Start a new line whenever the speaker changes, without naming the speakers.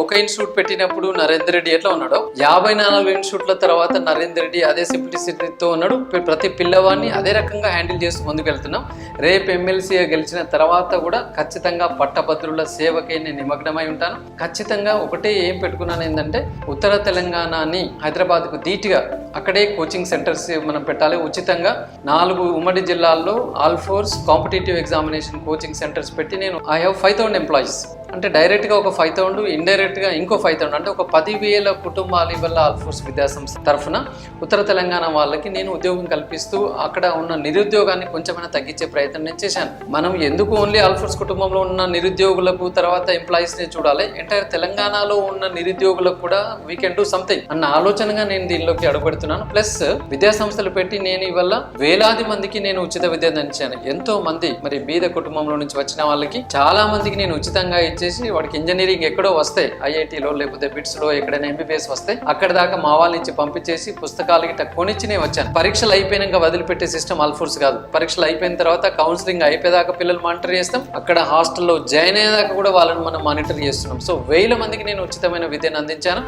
ఒక ఇన్స్టిట్యూట్ పెట్టినప్పుడు నరేందర్ రెడ్డి ఎట్లా ఉన్నాడో 54 ఇన్స్టిట్యూట్ల తర్వాత నరేందర్ రెడ్డి అదే సింప్లిసిటీతో ఉన్నాడు. ప్రతి పిల్లవాడిని అదే రకంగా హ్యాండిల్ చేస్తూ ముందుకెళ్తున్నాం. రేపు ఎమ్మెల్సీగా గెలిచిన తర్వాత కూడా ఖచ్చితంగా పట్టభద్రుల సేవకే నేను నిమగ్నమై ఉంటాను. ఖచ్చితంగా ఒకటే ఏం పెట్టుకున్నాను ఏంటంటే ఉత్తర తెలంగాణని హైదరాబాద్కు ధీటుగా అక్కడే కోచింగ్ సెంటర్స్ మనం పెట్టాలి. ఉచితంగా 4 ఉమ్మడి జిల్లాల్లో all force competitive examination coaching centres పెట్టి నేను ఐ హ్యావ్ 5,000 ఎంప్లాయీస్. అంటే డైరెక్ట్గా ఒక 5,000, ఇండైరెక్ట్గా ఇంకో 5,000, అంటే ఒక 10,000 కుటుంబాల వల్ల ఆల్ఫోర్స్ విద్యాసంస్థ తరఫున ఉత్తర తెలంగాణ వాళ్ళకి నేను ఉద్యోగం కల్పిస్తూ అక్కడ ఉన్న నిరుద్యోగాన్ని కొంచెమైనా తగ్గించే ప్రయత్నం నేను చేశాను. మనం ఎందుకు ఓన్లీ ఆల్ఫోర్స్ కుటుంబంలో ఉన్న నిరుద్యోగులకు తర్వాత ఎంప్లాయీస్ని చూడాలి, ఎంటైర్ తెలంగాణలో ఉన్న నిరుద్యోగులకు కూడా వీ కెన్ డూ సంథింగ్ అన్న ఆలోచనగా నేను దీనిలోకి అడుగుపెడుతున్నాను. ప్లస్ విద్యాసంస్థలు పెట్టి నేను ఇవల్ల వేలాది మందికి నేను ఉచిత విద్య అందించాను. ఎంతో మంది మరి బీద కుటుంబంలో నుంచి వచ్చిన వాళ్ళకి చాలా మందికి నేను ఉచితంగా చేసి వాడికి ఇంజనీరింగ్ ఎక్కడో వస్తాయి, ఐఐటీలో లేకపోతే బిట్స్లో ఎక్కడైనా ఎంబీబీఎస్ వస్తాయి, అక్కడ దాకా మా వాళ్ళ నుంచి పంపించేసి పుస్తకాలు గిట్ట కొనిచ్చినే వచ్చాను. పరీక్షలు అయిపోయినాక వదిలిపెట్టే సిస్టమ్ ఆల్ఫోర్స్ కాదు. పరీక్షలు అయిపోయిన తర్వాత కౌన్సిలింగ్ అయిపోయేదాకా పిల్లలు మానిటర్ చేస్తాం, అక్కడ హాస్టల్లో జాయిన్ అయ్యేదాకా కూడా వాళ్ళని మనం మానిటర్ చేస్తున్నాం. సో 1000 మందికి నేను ఉచితమైన విద్యను అందించాను.